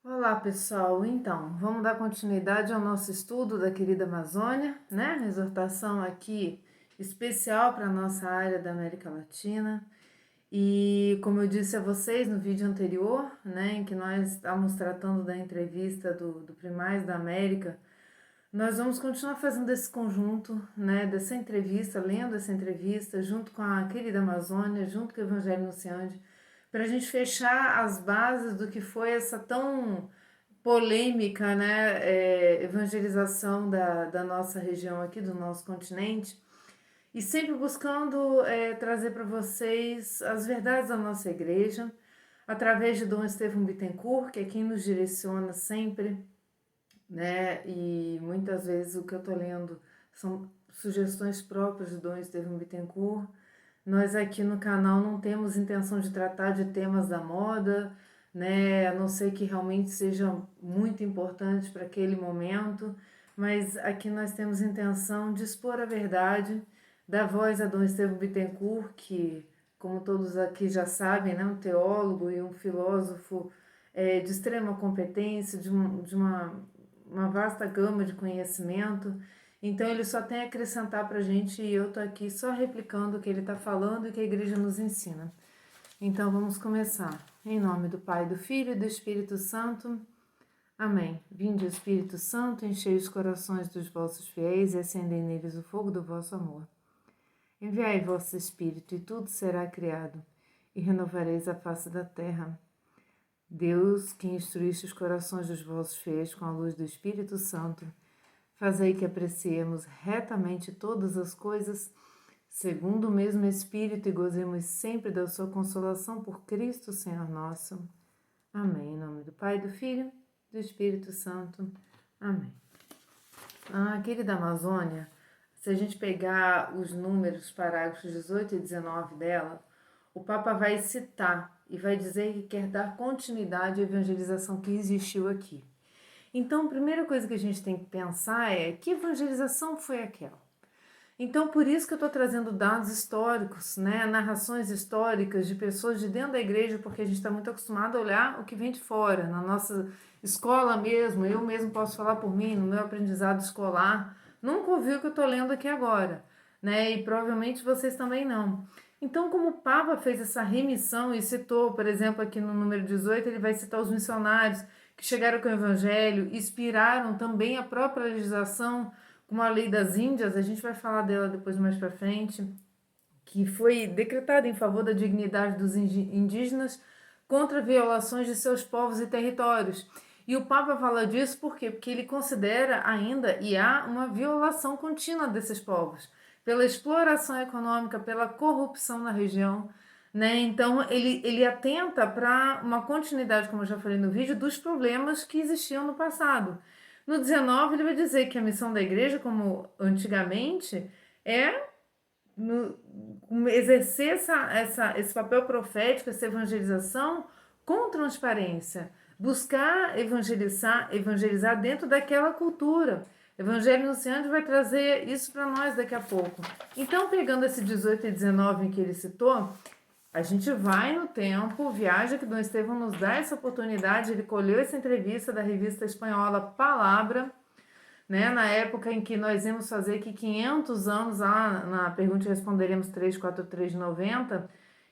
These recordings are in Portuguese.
Olá pessoal, então vamos dar continuidade ao nosso estudo da querida Amazônia, né? Exortação aqui especial para a nossa área da América Latina. E como eu disse a vocês no vídeo anterior, né, em que nós estávamos tratando da entrevista do Primaz da América, nós vamos continuar fazendo esse conjunto, né, dessa entrevista, lendo essa entrevista, junto com a querida Amazônia, junto com o Evangelho Nunciante, para a gente fechar as bases do que foi essa tão polêmica, né, evangelização da nossa região aqui, do nosso continente, e sempre buscando trazer para vocês as verdades da nossa igreja, através de Dom Estevão Bittencourt, que é quem nos direciona sempre, né? E muitas vezes o que eu estou lendo são sugestões próprias de Dom Estevão Bittencourt. Nós aqui no canal não temos intenção de tratar de temas da moda, né? A não ser que realmente sejam muito importantes para aquele momento, mas aqui nós temos intenção de expor a verdade, dar voz a Dom Estevão Bittencourt, que, como todos aqui já sabem, né, um teólogo e um filósofo de extrema competência, de uma vasta gama de conhecimento. Então ele só tem a acrescentar para a gente e eu tô aqui só replicando o que ele está falando e que a igreja nos ensina. Então vamos começar. Em nome do Pai, do Filho e do Espírito Santo. Amém. Vinde, Espírito Santo, enchei os corações dos vossos fiéis e acendei neles o fogo do vosso amor. Enviai vosso Espírito e tudo será criado, e renovareis a face da terra. Deus, que instruíste os corações dos vossos fiéis com a luz do Espírito Santo, fazei que apreciemos retamente todas as coisas, segundo o mesmo Espírito, e gozemos sempre da sua consolação por Cristo, Senhor nosso. Amém. Em nome do Pai, do Filho e do Espírito Santo. Amém. Querida Amazônia, se a gente pegar os números, parágrafos 18 e 19 dela, o Papa vai citar e vai dizer que quer dar continuidade à evangelização que existiu aqui. Então, a primeira coisa que a gente tem que pensar é que evangelização foi aquela? Então, por isso que eu estou trazendo dados históricos, né, narrações históricas de pessoas de dentro da igreja, porque a gente está muito acostumado a olhar o que vem de fora. Na nossa escola mesmo, eu mesmo posso falar por mim, no meu aprendizado escolar, nunca ouvi o que eu estou lendo aqui agora, né, e provavelmente vocês também não. Então, como o Papa fez essa remissão e citou, por exemplo, aqui no número 18, ele vai citar os missionários que chegaram com o evangelho, inspiraram também a própria legislação, como a lei das Índias, a gente vai falar dela depois mais para frente, que foi decretada em favor da dignidade dos indígenas contra violações de seus povos e territórios. E o Papa fala disso por quê? Porque ele considera ainda e há uma violação contínua desses povos, pela exploração econômica, pela corrupção na região, né? Então ele atenta para uma continuidade, como eu já falei no vídeo, dos problemas que existiam no passado. No 19, ele vai dizer que a missão da igreja, como antigamente, é exercer esse papel profético, essa evangelização com transparência, buscar evangelizar dentro daquela cultura. Evangelho Nunciante vai trazer isso para nós daqui a pouco. Então, pegando esse 18 e 19 em que ele citou, a gente vai no tempo, viaja, que Dom Estevão nos dá essa oportunidade. Ele colheu essa entrevista da revista espanhola Palavra, né, na época em que nós íamos fazer aqui 500 anos, lá na Pergunta e Responderemos 343 de 90,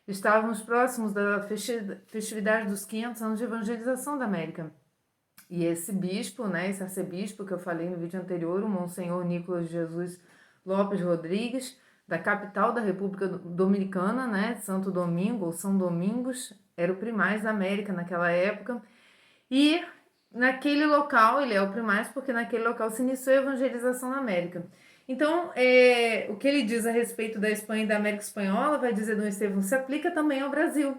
estávamos próximos da festividade dos 500 anos de evangelização da América. E esse bispo, né, esse arcebispo que eu falei no vídeo anterior, o Monsenhor Nicolas Jesus Lopes Rodrigues, da capital da República Dominicana, né, Santo Domingo, ou São Domingos, era o primaz da América naquela época. E naquele local, ele é o primaz porque naquele local se iniciou a evangelização na América. Então, o que ele diz a respeito da Espanha e da América Espanhola, vai dizer Dom Estevão, se aplica também ao Brasil.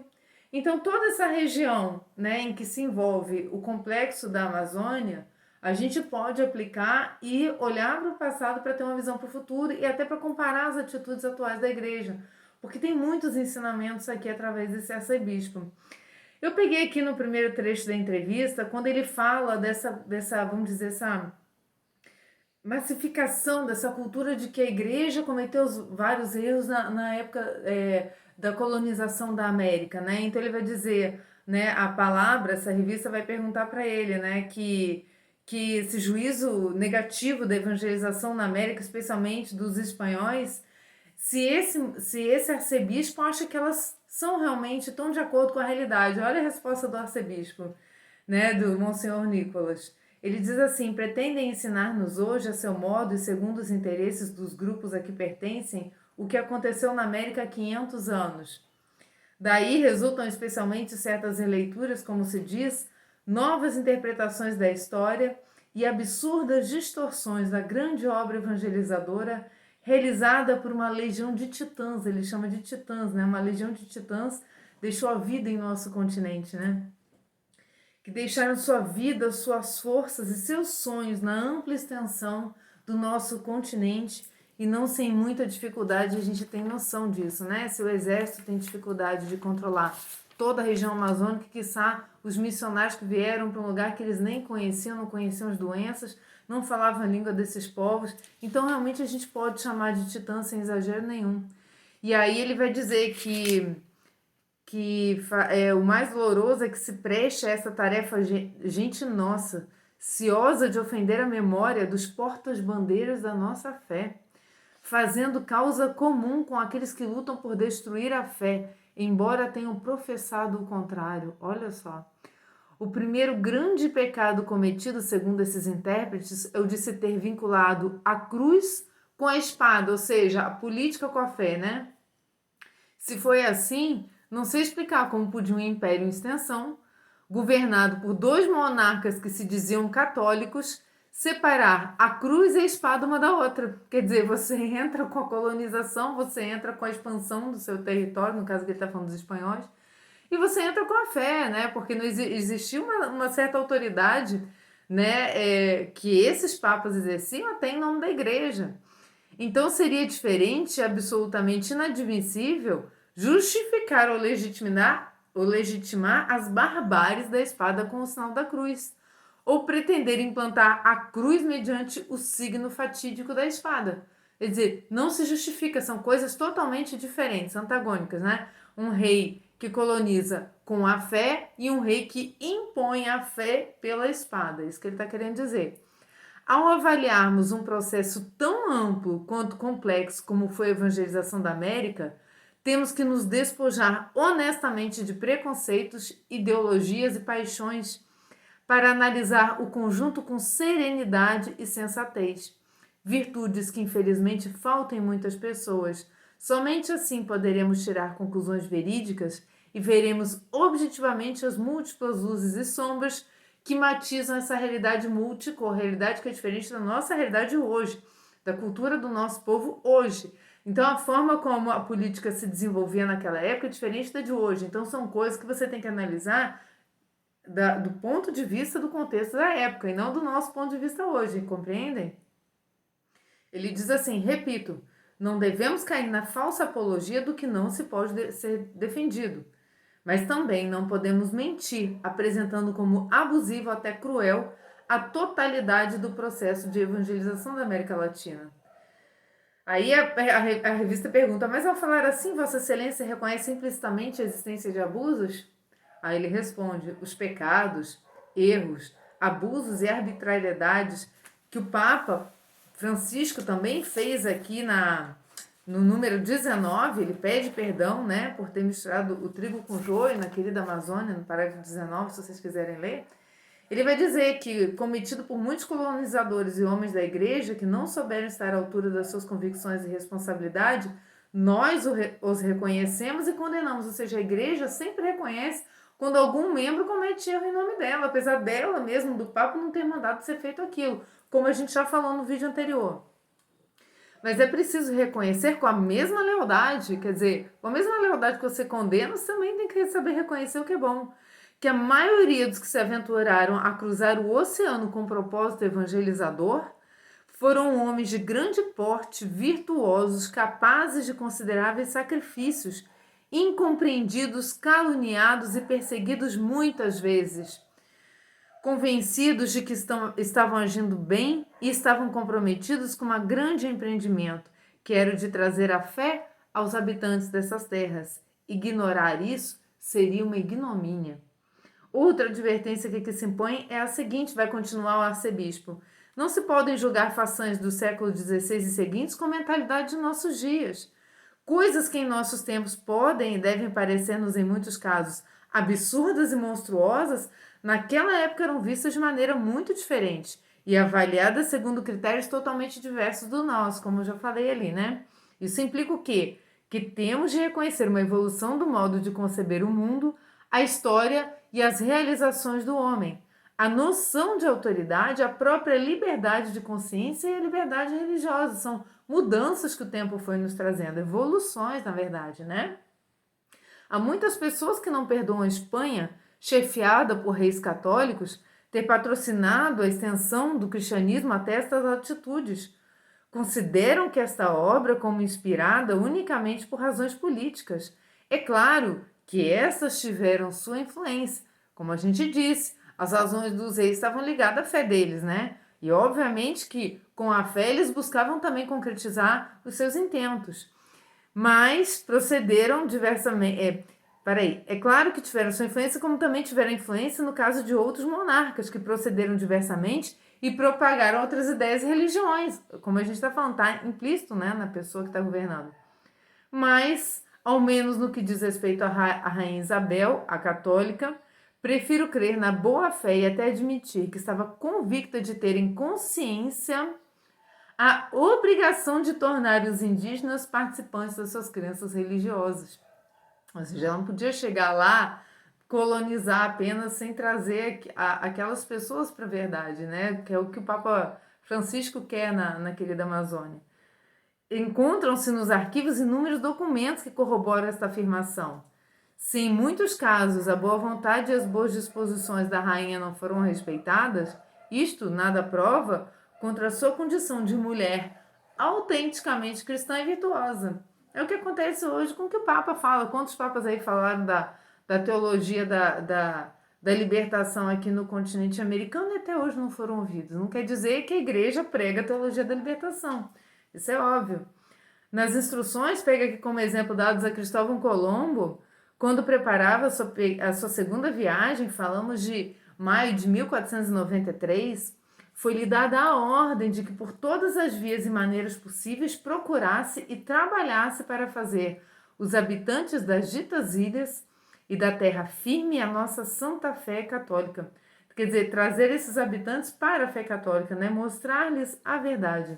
Então, toda essa região, né, em que se envolve o complexo da Amazônia, a gente pode aplicar e olhar para o passado para ter uma visão para o futuro e até para comparar as atitudes atuais da igreja, porque tem muitos ensinamentos aqui através desse arcebispo. Eu peguei aqui no primeiro trecho da entrevista, quando ele fala dessa vamos dizer, essa massificação dessa cultura de que a igreja cometeu vários erros na época da colonização da América, né? Então ele vai dizer, né, a palavra, essa revista vai perguntar para ele, né, que esse juízo negativo da evangelização na América, especialmente dos espanhóis, se esse arcebispo acha que elas são realmente tão de acordo com a realidade. Olha a resposta do arcebispo, né, do Monsenhor Nicolas. Ele diz assim: pretendem ensinar-nos hoje, a seu modo e segundo os interesses dos grupos a que pertencem, o que aconteceu na América há 500 anos. Daí resultam especialmente certas releituras, como se diz, novas interpretações da história e absurdas distorções da grande obra evangelizadora realizada por uma legião de titãs. Ele chama de titãs, né? Uma legião de titãs deixou a vida em nosso continente, né? Que deixaram sua vida, suas forças e seus sonhos na ampla extensão do nosso continente, e não sem muita dificuldade. A gente tem noção disso, né? Se o exército tem dificuldade de controlar toda a região amazônica, quiçá os missionários que vieram para um lugar que eles nem conheciam, não conheciam as doenças, não falavam a língua desses povos, então realmente a gente pode chamar de titã sem exagero nenhum. E aí ele vai dizer que o mais doloroso é que se preste a essa tarefa gente nossa, ciosa de ofender a memória dos portas-bandeiras da nossa fé, fazendo causa comum com aqueles que lutam por destruir a fé, embora tenham professado o contrário. Olha só. O primeiro grande pecado cometido, segundo esses intérpretes, é o de se ter vinculado a cruz com a espada, ou seja, a política com a fé, né? Se foi assim, não sei explicar como podia um império em extensão, governado por dois monarcas que se diziam católicos, separar a cruz e a espada uma da outra. Quer dizer, você entra com a colonização, você entra com a expansão do seu território, no caso que ele está falando dos espanhóis, e você entra com a fé, né? Porque não existia uma certa autoridade, né, que esses papas exerciam até em nome da igreja. Então seria diferente, absolutamente inadmissível, justificar ou legitimar as barbáries da espada com o sinal da cruz, ou pretender implantar a cruz mediante o signo fatídico da espada. Quer dizer, não se justifica, são coisas totalmente diferentes, antagônicas, né? Um rei que coloniza com a fé e um rei que impõe a fé pela espada. Isso que ele está querendo dizer. Ao avaliarmos um processo tão amplo quanto complexo como foi a evangelização da América, temos que nos despojar honestamente de preconceitos, ideologias e paixões para analisar o conjunto com serenidade e sensatez. Virtudes que infelizmente faltam em muitas pessoas. Somente assim poderemos tirar conclusões verídicas e veremos objetivamente as múltiplas luzes e sombras que matizam essa realidade múltipla, realidade que é diferente da nossa realidade hoje, da cultura do nosso povo hoje. Então, a forma como a política se desenvolvia naquela época é diferente da de hoje. Então, são coisas que você tem que analisar do ponto de vista do contexto da época e não do nosso ponto de vista hoje, compreendem? Ele diz assim, repito, não devemos cair na falsa apologia do que não se pode ser defendido, mas também não podemos mentir, apresentando como abusivo até cruel a totalidade do processo de evangelização da América Latina. Aí a revista pergunta, mas ao falar assim, Vossa Excelência reconhece implicitamente a existência de abusos? Aí ele responde, os pecados, erros, abusos e arbitrariedades que o Papa Francisco também fez aqui no número 19, ele pede perdão, né, por ter misturado o trigo com joio na querida Amazônia, no parágrafo 19, se vocês quiserem ler. Ele vai dizer que, cometido por muitos colonizadores e homens da igreja que não souberam estar à altura das suas convicções e responsabilidade, nós os reconhecemos e condenamos, ou seja, a igreja sempre reconhece quando algum membro comete erro em nome dela, apesar dela mesmo, do Papa, não ter mandado ser feito aquilo, como a gente já falou no vídeo anterior. Mas é preciso reconhecer com a mesma lealdade, quer dizer, com a mesma lealdade que você condena, você também tem que saber reconhecer o que é bom. Que a maioria dos que se aventuraram a cruzar o oceano com propósito evangelizador foram homens de grande porte, virtuosos, capazes de consideráveis sacrifícios, incompreendidos, caluniados e perseguidos muitas vezes, convencidos de que estavam agindo bem e estavam comprometidos com um grande empreendimento, que era o de trazer a fé aos habitantes dessas terras. Ignorar isso seria uma ignomínia. Outra advertência que aqui se impõe é a seguinte, vai continuar o arcebispo. Não se podem julgar façanhas do século XVI e seguintes com a mentalidade de nossos dias. Coisas que em nossos tempos podem e devem parecer-nos, em muitos casos, absurdas e monstruosas, naquela época eram vistas de maneira muito diferente e avaliadas segundo critérios totalmente diversos do nosso, como eu já falei ali, né? Isso implica o quê? Que temos de reconhecer uma evolução do modo de conceber o mundo, a história e as realizações do homem, a noção de autoridade, a própria liberdade de consciência e a liberdade religiosa. São mudanças que o tempo foi nos trazendo, evoluções, na verdade, né? Há muitas pessoas que não perdoam a Espanha, chefiada por reis católicos, ter patrocinado a extensão do cristianismo até estas atitudes. Consideram que esta obra como inspirada unicamente por razões políticas. É claro que essas tiveram sua influência. Como a gente disse, as razões dos reis estavam ligadas à fé deles, né? E obviamente que com a fé eles buscavam também concretizar os seus intentos. Mas procederam diversamente. É claro que tiveram sua influência, como também tiveram influência no caso de outros monarcas que procederam diversamente e propagaram outras ideias e religiões, como a gente está falando, está implícito, né, na pessoa que está governando. Mas, ao menos no que diz respeito à rainha Isabel, a católica, prefiro crer na boa fé e até admitir que estava convicta de ter em consciência a obrigação de tornar os indígenas participantes das suas crenças religiosas. Ou seja, ela não podia chegar lá, colonizar apenas sem trazer aquelas pessoas para a verdade, né? Que é o que o Papa Francisco quer na querida Amazônia. Encontram-se nos arquivos inúmeros documentos que corroboram esta afirmação. Se em muitos casos a boa vontade e as boas disposições da rainha não foram respeitadas, isto nada prova contra a sua condição de mulher autenticamente cristã e virtuosa. É o que acontece hoje com o que o Papa fala. Quantos papas aí falaram da teologia da libertação aqui no continente americano e até hoje não foram ouvidos? Não quer dizer que a igreja prega a teologia da libertação. Isso é óbvio. Nas instruções, pega aqui como exemplo dados a Cristóvão Colombo, quando preparava a sua segunda viagem, falamos de maio de 1493, foi-lhe dada a ordem de que por todas as vias e maneiras possíveis procurasse e trabalhasse para fazer os habitantes das ditas ilhas e da terra firme a nossa santa fé católica. Quer dizer, trazer esses habitantes para a fé católica, né? Mostrar-lhes a verdade.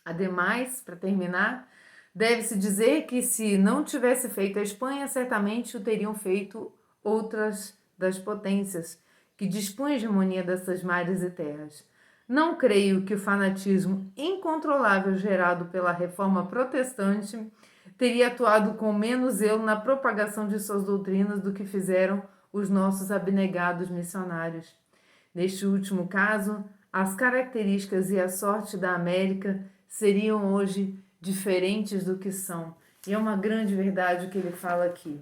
Ademais, para terminar, deve-se dizer que se não tivesse feito a Espanha, certamente o teriam feito outras das potências que dispunham hegemonia dessas mares e terras. Não creio que o fanatismo incontrolável gerado pela reforma protestante teria atuado com menos zelo na propagação de suas doutrinas do que fizeram os nossos abnegados missionários. Neste último caso, as características e a sorte da América seriam hoje diferentes do que são. E é uma grande verdade o que ele fala aqui.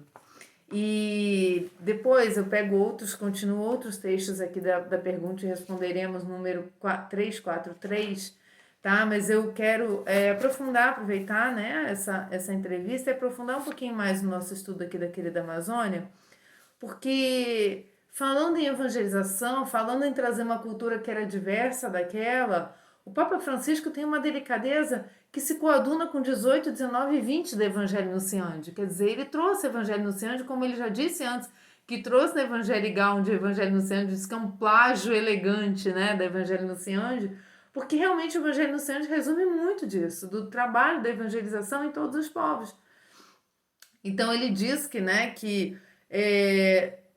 E depois eu pego continuo outros textos aqui da pergunta e responderemos número 343, tá? Mas eu quero aproveitar, né, essa entrevista e aprofundar um pouquinho mais no nosso estudo aqui da querida Amazônia, porque falando em evangelização, falando em trazer uma cultura que era diversa daquela, o Papa Francisco tem uma delicadeza que se coaduna com 18, 19 e 20 do Evangelho Nunciante. Quer dizer, ele trouxe o Evangelho Nunciante, como ele já disse antes, que trouxe no Evangelho Gaudium de Evangelho Nunciante, diz que é um plágio elegante, né, do Evangelho Nunciante, porque realmente o Evangelho Nunciante resume muito disso, do trabalho da evangelização em todos os povos. Então ele diz que, né, que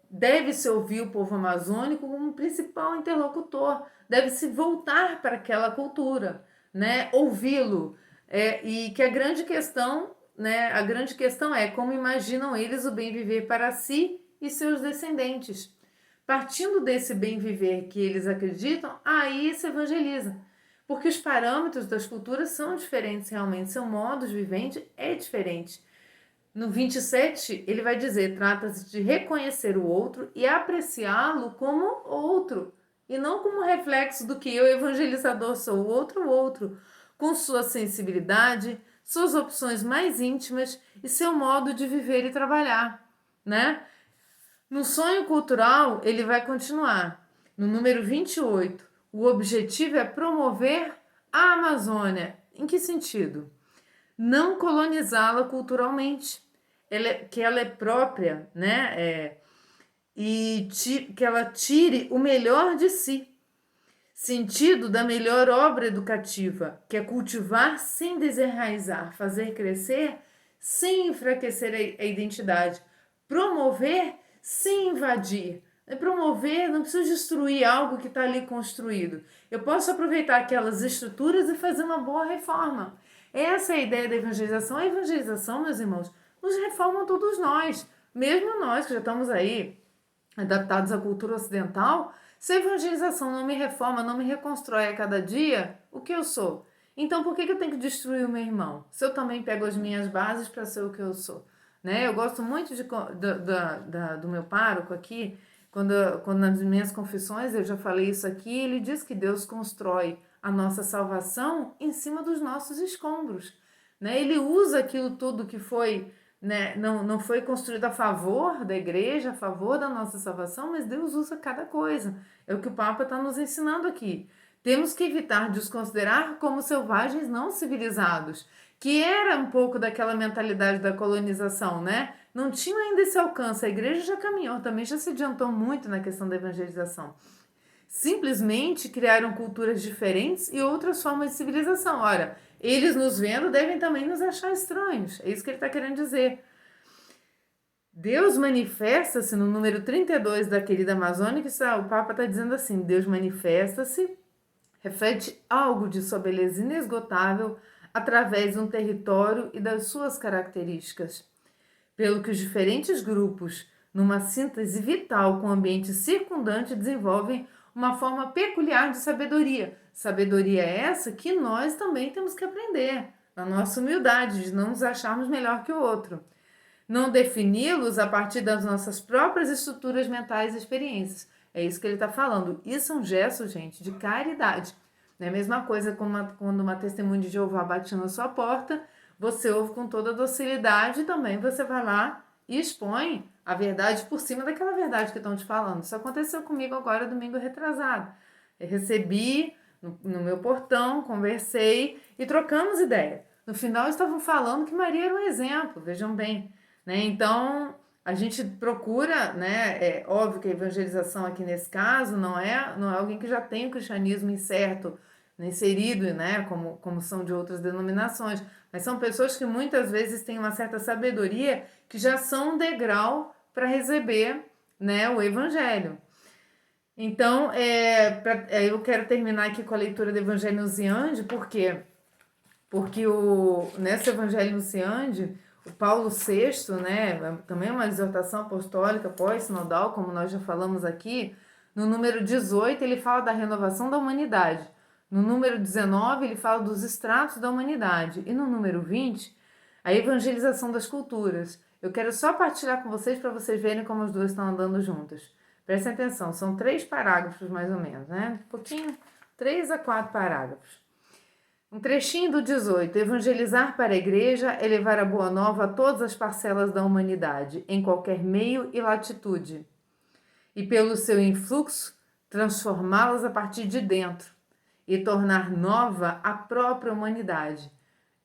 deve-se ouvir o povo amazônico como principal interlocutor, deve-se voltar para aquela cultura, né, ouvi-lo, e que a grande questão é como imaginam eles o bem viver para si e seus descendentes. Partindo desse bem viver que eles acreditam, aí se evangeliza. Porque os parâmetros das culturas são diferentes realmente, seu modo de vivente é diferente. No 27, ele vai dizer, trata-se de reconhecer o outro e apreciá-lo como outro, e não como reflexo do que eu, evangelizador, sou, o outro, com sua sensibilidade, suas opções mais íntimas e seu modo de viver e trabalhar, né? No sonho cultural, ele vai continuar. No número 28, o objetivo é promover a Amazônia. Em que sentido? Não colonizá-la culturalmente, que ela é própria, né? Que ela tire o melhor de si. Sentido da melhor obra educativa, que é cultivar sem desenraizar, fazer crescer sem enfraquecer a identidade, promover sem invadir. Promover, não preciso destruir algo que está ali construído. Eu posso aproveitar aquelas estruturas e fazer uma boa reforma. Essa é a ideia da evangelização. A evangelização, meus irmãos, nos reforma todos nós. Mesmo nós que já estamos aí adaptados à cultura ocidental, se a evangelização não me reforma, não me reconstrói a cada dia, o que eu sou? Então por que eu tenho que destruir o meu irmão? Se eu também pego as minhas bases para ser o que eu sou. Né? Eu gosto muito do meu pároco aqui, quando nas minhas confissões, eu já falei isso aqui, ele diz que Deus constrói a nossa salvação em cima dos nossos escombros. Né? Ele usa aquilo tudo que foi, né, não foi construído a favor da igreja, a favor da nossa salvação, mas Deus usa cada coisa. É o que o Papa está nos ensinando aqui. Temos que evitar desconsiderar como selvagens não civilizados, que era um pouco daquela mentalidade da colonização, né? Não tinha ainda esse alcance. A igreja já caminhou, também já se adiantou muito na questão da evangelização. Simplesmente criaram culturas diferentes e outras formas de civilização. Ora, eles nos vendo devem também nos achar estranhos. É isso que ele está querendo dizer. Deus manifesta-se no número 32 da querida Amazônica, o Papa está dizendo assim, Deus manifesta-se, reflete algo de sua beleza inesgotável através de um território e das suas características. Pelo que os diferentes grupos, numa síntese vital com o ambiente circundante, desenvolvem uma forma peculiar de sabedoria. Sabedoria essa que nós também temos que aprender, na nossa humildade, de não nos acharmos melhor que o outro. Não defini-los a partir das nossas próprias estruturas mentais e experiências. É isso que ele está falando. Isso é um gesto, gente, de caridade. Não é a mesma coisa quando uma testemunha de Jeová bate na sua porta, você ouve com toda docilidade e também você vai lá e expõe a verdade por cima daquela verdade que estão te falando. Isso aconteceu comigo agora, domingo retrasado. Eu recebi no meu portão, conversei e trocamos ideia. No final estavam falando que Maria era um exemplo, vejam bem. Né? Então, a gente procura, né? É óbvio que a evangelização aqui nesse caso não é alguém que já tem o cristianismo incerto, inserido, né? Como são de outras denominações, mas são pessoas que muitas vezes têm uma certa sabedoria que já são um degrau para receber, né, o evangelho. Então, eu quero terminar aqui com a leitura do Evangelho Nunciande, por quê? Porque nesse Evangelho Nunciande, o Paulo VI, né, também é uma exortação apostólica pós-sinodal, como nós já falamos aqui, no número 18 ele fala da renovação da humanidade, no número 19 ele fala dos estratos da humanidade, e no número 20, a evangelização das culturas. Eu quero só partilhar com vocês para vocês verem como as duas estão andando juntas. Prestem atenção, são 3 parágrafos mais ou menos, né? Um pouquinho, 3 a 4 parágrafos. Um trechinho do 18. Evangelizar para a igreja é levar a boa nova a todas as parcelas da humanidade, em qualquer meio e latitude. E pelo seu influxo, transformá-las a partir de dentro e tornar nova a própria humanidade.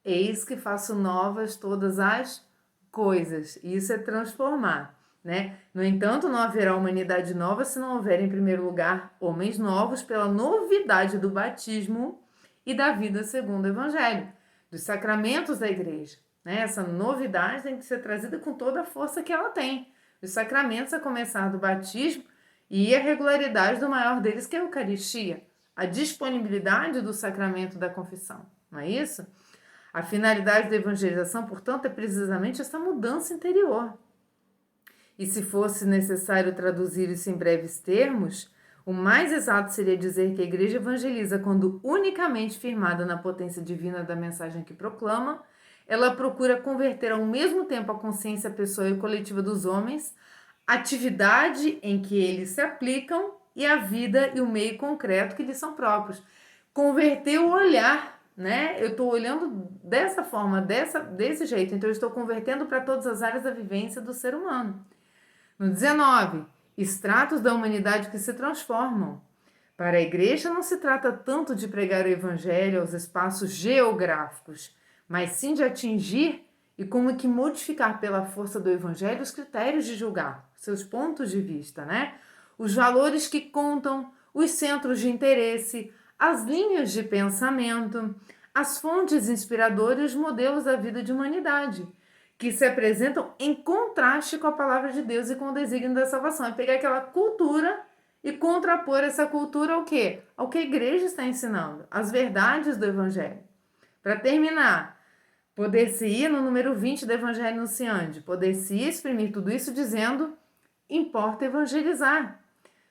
Eis que faço novas todas as coisas. Isso é transformar. Né? No entanto, não haverá humanidade nova se não houver, em primeiro lugar, homens novos pela novidade do batismo e da vida segundo o Evangelho, dos sacramentos da igreja. Né? Essa novidade tem que ser trazida com toda a força que ela tem. Os sacramentos, a começar do batismo e a regularidade do maior deles, que é a Eucaristia. A disponibilidade do sacramento da confissão. Não é isso? A finalidade da evangelização, portanto, é precisamente essa mudança interior. E se fosse necessário traduzir isso em breves termos, o mais exato seria dizer que a igreja evangeliza quando unicamente firmada na potência divina da mensagem que proclama, ela procura converter ao mesmo tempo a consciência pessoal e coletiva dos homens, atividade em que eles se aplicam e a vida e o meio concreto que lhes são próprios. Converter o olhar, né? Eu estou olhando dessa forma, desse jeito, então eu estou convertendo para todas as áreas da vivência do ser humano. No 19, estratos da humanidade que se transformam. Para a igreja não se trata tanto de pregar o evangelho aos espaços geográficos, mas sim de atingir e como que modificar pela força do evangelho os critérios de julgar, seus pontos de vista, né? Os valores que contam, os centros de interesse, as linhas de pensamento, as fontes inspiradoras e os modelos da vida de humanidade, que se apresentam em contraste com a palavra de Deus e com o desígnio da salvação. É pegar aquela cultura e contrapor essa cultura ao quê? Ao que a igreja está ensinando, as verdades do evangelho. Para terminar, poder-se ir no número 20 do Evangelho Anunciante, poder-se exprimir tudo isso dizendo, importa evangelizar.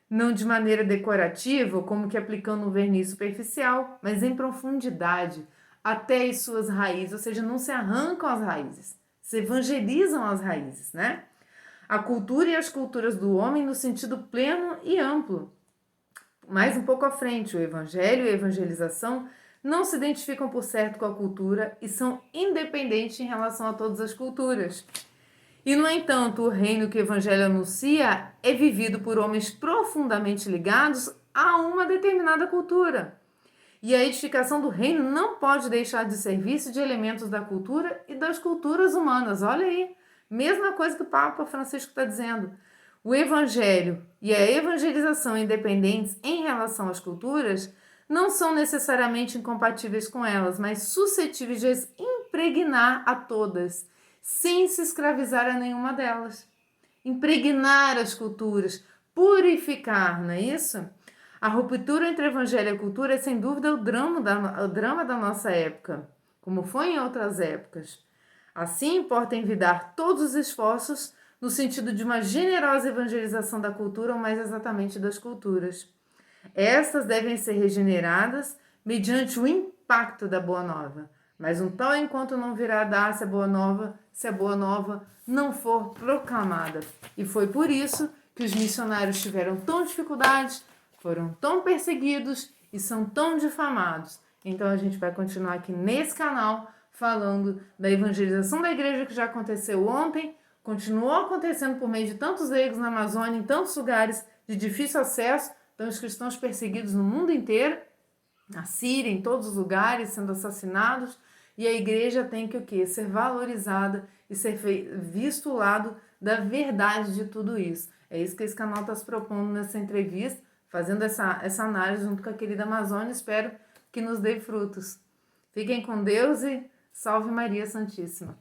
Não de maneira decorativa, como que aplicando um verniz superficial, mas em profundidade, até as suas raízes, ou seja, não se arrancam as raízes, se evangelizam as raízes, né? A cultura e as culturas do homem no sentido pleno e amplo. Mais um pouco à frente, o evangelho e a evangelização não se identificam por certo com a cultura e são independentes em relação a todas as culturas. E, no entanto, o reino que o evangelho anuncia é vivido por homens profundamente ligados a uma determinada cultura. E a edificação do reino não pode deixar de serviço de elementos da cultura e das culturas humanas. Olha aí, mesma coisa que o Papa Francisco está dizendo. O evangelho e a evangelização independentes em relação às culturas não são necessariamente incompatíveis com elas, mas suscetíveis de as impregnar a todas, sem se escravizar a nenhuma delas. Impregnar as culturas, purificar, não é isso? A ruptura entre evangelho e cultura é sem dúvida o drama da nossa época, como foi em outras épocas. Assim, importa envidar todos os esforços no sentido de uma generosa evangelização da cultura, ou mais exatamente das culturas. Estas devem ser regeneradas mediante o impacto da Boa Nova, mas um tal encontro não virá a dar-se se a Boa Nova não for proclamada. E foi por isso que os missionários tiveram tão dificuldades, foram tão perseguidos e são tão difamados. Então a gente vai continuar aqui nesse canal falando da evangelização da igreja que já aconteceu ontem, continuou acontecendo por meio de tantos leigos na Amazônia, em tantos lugares de difícil acesso, então os cristãos perseguidos no mundo inteiro, na Síria, em todos os lugares, sendo assassinados, e a igreja tem que o quê? Ser valorizada e ser visto o lado da verdade de tudo isso. É isso que esse canal está se propondo nessa entrevista, fazendo essa análise junto com a querida Amazônia, espero que nos dê frutos. Fiquem com Deus e salve Maria Santíssima.